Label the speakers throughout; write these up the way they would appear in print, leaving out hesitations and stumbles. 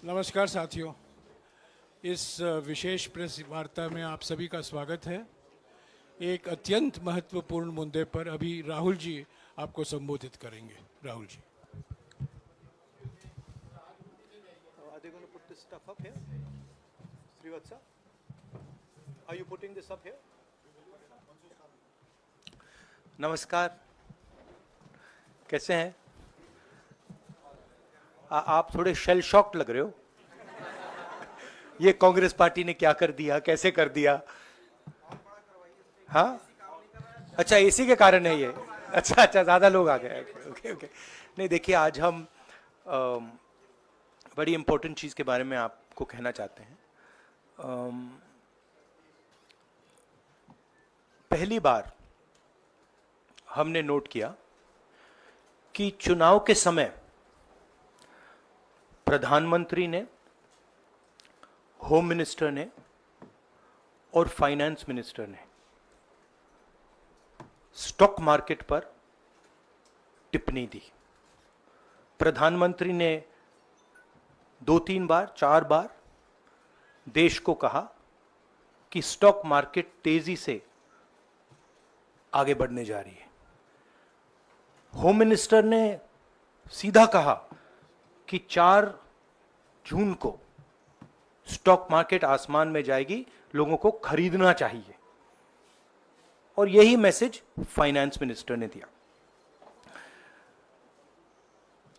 Speaker 1: नमस्कार साथियों, इस विशेष प्रेस वार्ता में आप सभी का स्वागत है। एक अत्यंत महत्वपूर्ण मुद्दे पर अभी राहुल जी आपको संबोधित करेंगे। Rahul ji.
Speaker 2: Are they going to put this stuff up here? Srivatsa? Are you putting this up here? नमस्कार, कैसे हैं? आप थोड़े शेल शॉक्ड लग रहे हो। ये कांग्रेस पार्टी ने क्या कर दिया, कैसे कर दिया? हाँ, अच्छा इसी के कारण है ये। अच्छा ज्यादा लोग आ गए। ओके। नहीं देखिए, आज हम बड़ी इंपॉर्टेंट चीज के बारे में आपको कहना चाहते हैं। पहली बार हमने नोट किया कि चुनाव के समय प्रधानमंत्री ने, होम मिनिस्टर ने और फाइनेंस मिनिस्टर ने स्टॉक मार्केट पर टिप्पणी दी। प्रधानमंत्री ने 2-3 बार, 4 बार देश को कहा कि स्टॉक मार्केट तेजी से आगे बढ़ने जा रही है। होम मिनिस्टर ने सीधा कहा कि 4 जून को स्टॉक मार्केट आसमान में जाएगी, लोगों को खरीदना चाहिए। और यही मैसेज फाइनेंस मिनिस्टर ने दिया।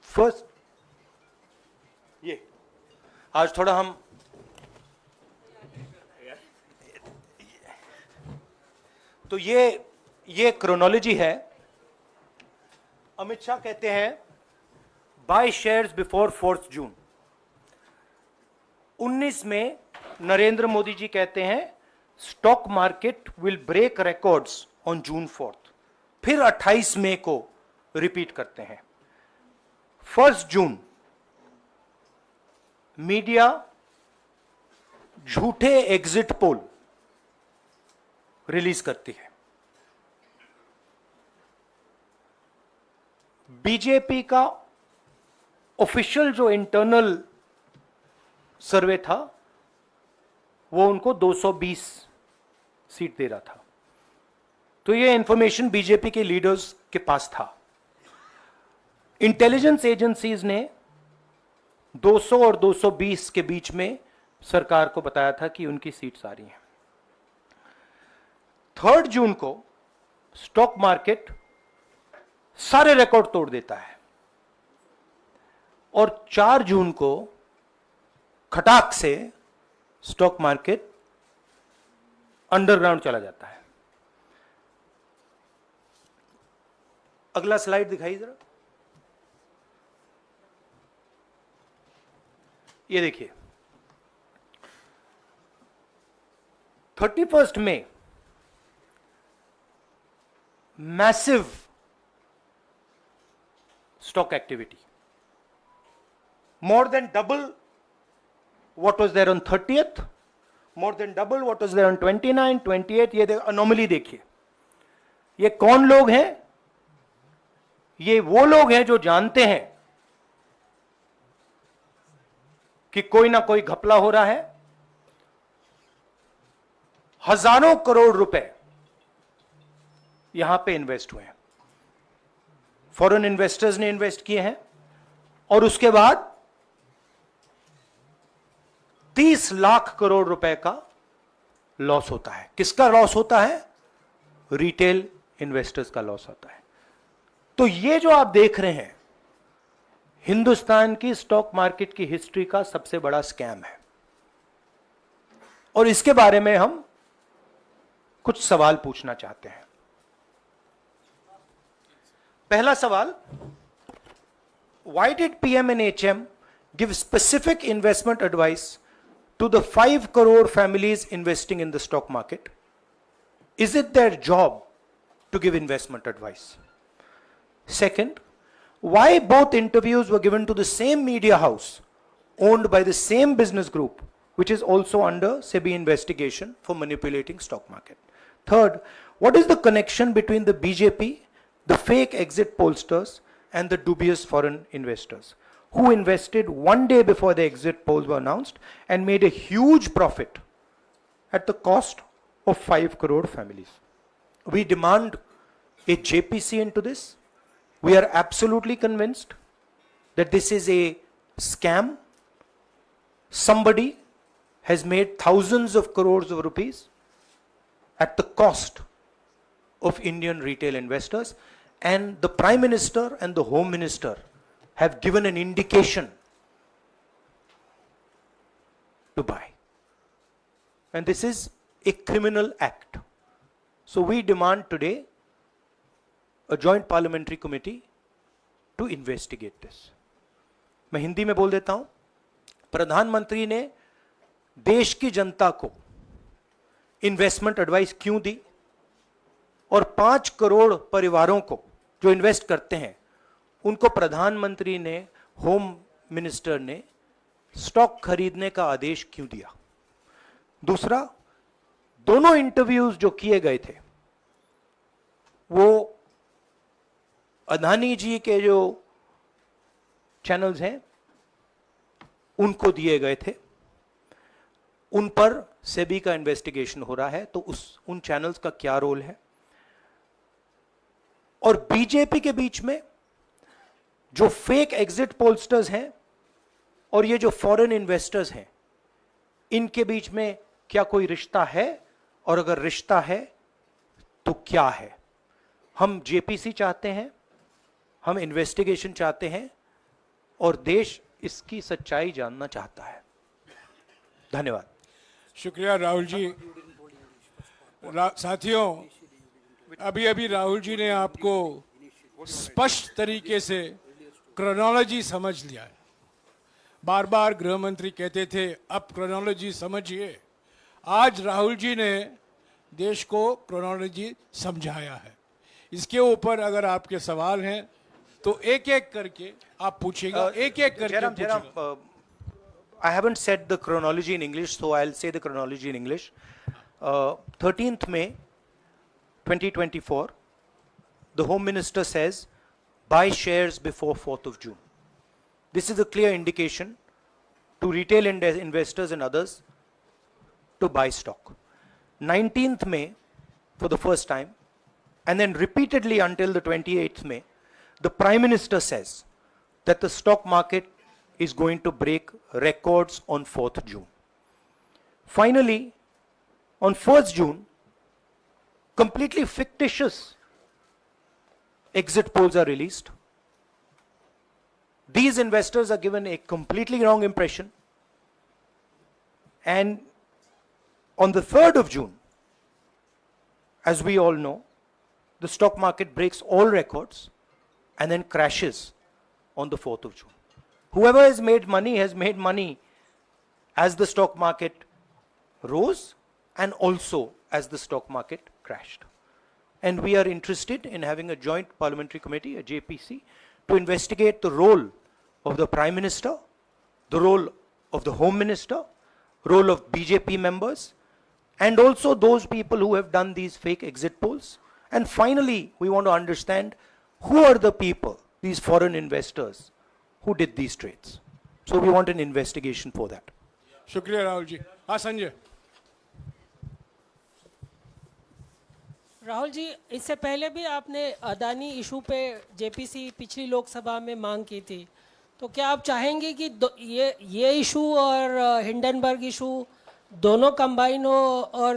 Speaker 2: फर्स्ट, ये आज थोड़ा हम तो ये क्रोनोलॉजी है। अमित शाह कहते हैं बाय शेयर्स बिफोर 4 जून। 19 में नरेंद्र मोदी जी कहते हैं stock market will break records on June 4। फिर 28 मई को रिपीट करते हैं। 1 जून मीडिया झूठे एग्जिट पोल रिलीज करती है। बीजेपी का ऑफिशियल जो इंटरनल सर्वे था वो उनको 220 सीट दे रहा था। तो ये इंफॉर्मेशन बीजेपी के लीडर्स के पास था। इंटेलिजेंस एजेंसीज ने 200 और 220 के बीच में सरकार को बताया था कि उनकी सीट्स आ रही हैं। 3 जून को स्टॉक मार्केट सारे रिकॉर्ड तोड़ देता है और 4 जून को खटाक से स्टॉक मार्केट अंडरग्राउंड चला जाता है। अगला स्लाइड दिखाइए जरा। ये देखिए, 31 मई massive stock activity, more than double what was there on 30th, more than double what was there on 29, 28। ये अनोमली देखिए। ये कौन लोग हैं? ये वो लोग हैं जो जानते हैं कि कोई ना कोई घपला हो रहा है। हजारों करोड़ रुपए यहां पे इन्वेस्ट हुए हैं, फॉरेन इन्वेस्टर्स ने इन्वेस्ट किए हैं। और उसके बाद 30 लाख करोड़ रुपए का लॉस होता है। किसका लॉस होता है? रिटेल इन्वेस्टर्स का लॉस होता है। तो ये जो आप देख रहे हैं, हिंदुस्तान की स्टॉक मार्केट की हिस्ट्री का सबसे बड़ा स्कैम है। और इसके बारे में हम कुछ सवाल पूछना चाहते हैं। पहला सवाल, why did PM and HM give specific investment advice to the 5 crore families investing in the stock market? Is it their job to give investment advice? Second, why both interviews were given to the same media house owned by the same business group, which is also under SEBI investigation for manipulating stock market? Third, what is the connection between the BJP, the fake exit pollsters, and the dubious foreign investors who invested one day before the exit polls were announced and made a huge profit at the cost of 5 crore families. We demand a JPC into this. We are absolutely convinced that this is a scam. Somebody has made thousands of crores of rupees at the cost of Indian retail investors, and the Prime Minister and the Home Minister have given an indication to buy. And this is a criminal act. So we demand today a joint parliamentary committee to investigate this. मैं हिंदी में बोल देता हूं, प्रधानमंत्री ने देश की जनता को इन्वेस्टमेंट एडवाइस क्यों दी, और 5 करोड़ परिवारों को जो इन्वेस्ट करते हैं उनको प्रधानमंत्री ने, होम मिनिस्टर ने स्टॉक खरीदने का आदेश क्यों दिया। दूसरा, दोनों इंटरव्यूज जो किए गए थे वो अदानी जी के जो चैनल्स हैं उनको दिए गए थे, उन पर सेबी का इन्वेस्टिगेशन हो रहा है, तो उन चैनल्स का क्या रोल है। और बीजेपी के बीच में जो फेक एग्जिट पोलस्टर्स हैं और ये जो फॉरेन इन्वेस्टर्स हैं, इनके बीच में क्या कोई रिश्ता है, और अगर रिश्ता है तो क्या है। हम जेपीसी चाहते हैं, हम इन्वेस्टिगेशन चाहते हैं, और देश इसकी सच्चाई जानना चाहता है। धन्यवाद।
Speaker 1: शुक्रिया राहुल जी। साथियों, अभी अभी राहुल जी ने आपको स्पष्ट तरीके से क्रोनोलॉजी समझ लिया है। बार बार गृह मंत्री कहते थे अब क्रोनोलॉजी समझिए। आज राहुल जी ने देश को क्रोनोलॉजी समझाया है। इसके ऊपर अगर आपके सवाल हैं तो एक एक करके आप पूछिएगा, एक एक करके पूछिएगा।
Speaker 2: I haven't said the chronology in English, so I'll say the chronology in English. 13th May 2024, the Home Minister says, buy shares before 4th of June. This is a clear indication to retail investors and others to buy stock. 19th May, for the first time, and then repeatedly until the 28th May, the Prime Minister says that the stock market is going to break records on 4th June. Finally, on 1st June, completely fictitious exit polls are released. These investors are given a completely wrong impression. And on the 3rd of June, as we all know, the stock market breaks all records and then crashes on the 4th of June. Whoever has made money as the stock market rose and also as the stock market crashed. And we are interested in having a joint parliamentary committee, a JPC, to investigate the role of the Prime Minister, the role of the Home Minister, role of BJP members, and also those people who have done these fake exit polls. And finally, we want to understand who are the people, these foreign investors, who did these trades. So we want an investigation for that.
Speaker 1: शुक्रिया राहुल जी। हाँ संजय।
Speaker 3: राहुल जी, इससे पहले भी आपने Adani issue पे JPC पिछली लोकसभा में मांग की थी, तो क्या आप चाहेंगे कि ये इशू और हिंडनबर्ग इशू दोनों कंबाइन हो और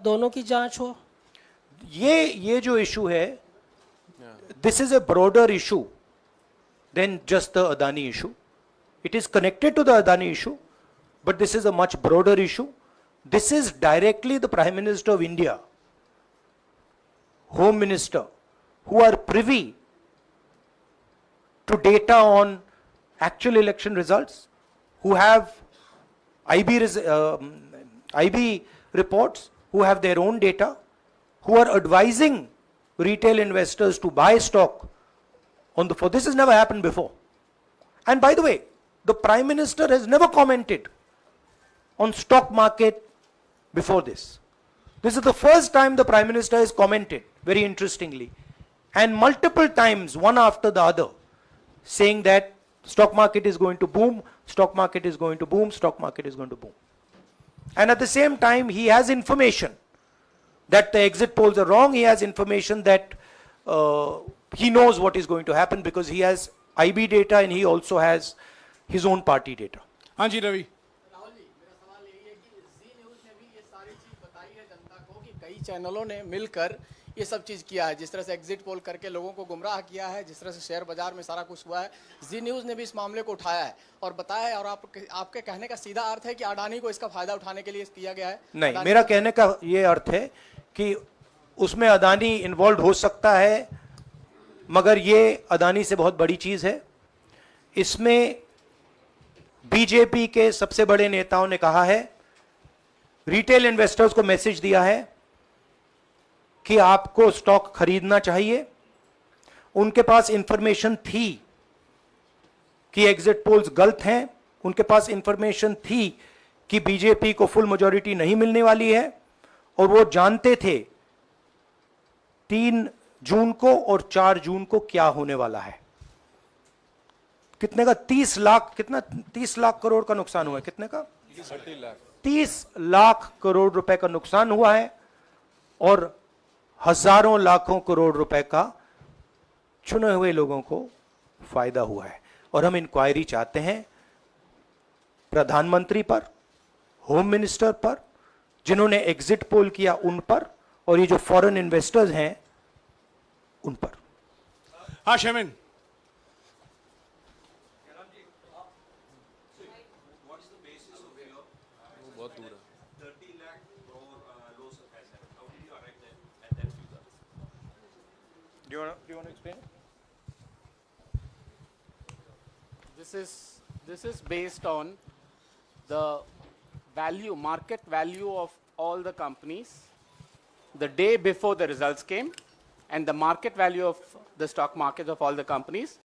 Speaker 3: दोनों की जांच हो?
Speaker 2: ये जो इशू है, this is a broader issue than just the Adani issue. It is connected to the Adani issue, but this is a much broader issue. This is directly the Prime Minister of India, Home Minister, who are privy to data on actual election results, who have IB reports, who have their own data, who are advising retail investors to buy stock on the 4th. This has never happened before. And by the way, the Prime Minister has never commented on stock market before this. This is the first time the Prime Minister has commented, very interestingly. And multiple times, one after the other, saying that stock market is going to boom, stock market is going to boom, stock market is going to boom. And at the same time, he has information that the exit polls are wrong. He has information that he knows what is going to happen because he has IB data and he also has his own party data.
Speaker 1: हाँ जी रवि।
Speaker 4: राहुल जी, मेरा सवाल यही है कि जी news ने भी ये सारी चीज़ बताई है जनता को कि कई चैनलों ने मिलकर ये सब चीज़ किया है, जिस तरह से एग्जिट पोल करके लोगों को गुमराह किया है, जिस तरह से शेयर बाजार में सारा कुछ हुआ है, जी न्यूज़ ने भी इस मामले को उठाया है और बताया है। और आपके कहने का सीधा अर्थ है कि अडानी को इसका फायदा उठाने के लिए किया गया है?
Speaker 2: नहीं, मेरा कहने का ये अर्थ है कि उसमें अदानी इन्वॉल्व हो सकता है, मगर ये अदानी से बहुत बड़ी चीज है। इसमें बीजेपी के सबसे बड़े नेताओं ने कहा है, रिटेल इन्वेस्टर्स को मैसेज दिया है कि आपको स्टॉक खरीदना चाहिए। उनके पास इंफॉर्मेशन थी कि एग्जिट पोल्स गलत हैं, उनके पास इंफॉर्मेशन थी कि बीजेपी को फुल मेजॉरिटी नहीं मिलने वाली है, और वो जानते थे 3 जून को और 4 जून को क्या होने वाला है। कितने का 30 लाख, कितना 30 लाख करोड़ का नुकसान हुआ है? कितने का? 30 लाख करोड़ रुपए का नुकसान हुआ है और हजारों लाखों करोड़ रुपए का चुने हुए लोगों को फायदा हुआ है। और हम इंक्वायरी चाहते हैं प्रधानमंत्री पर, होम मिनिस्टर पर, जिन्होंने एग्जिट पोल किया उन पर, और ये जो फॉरेन इन्वेस्टर्स हैं उन पर।
Speaker 1: हाँ शेमिन।
Speaker 2: Do you want to explain?
Speaker 4: This is based on the value, market value of all the companies the day before the results came, and the market value of the stock markets of all the companies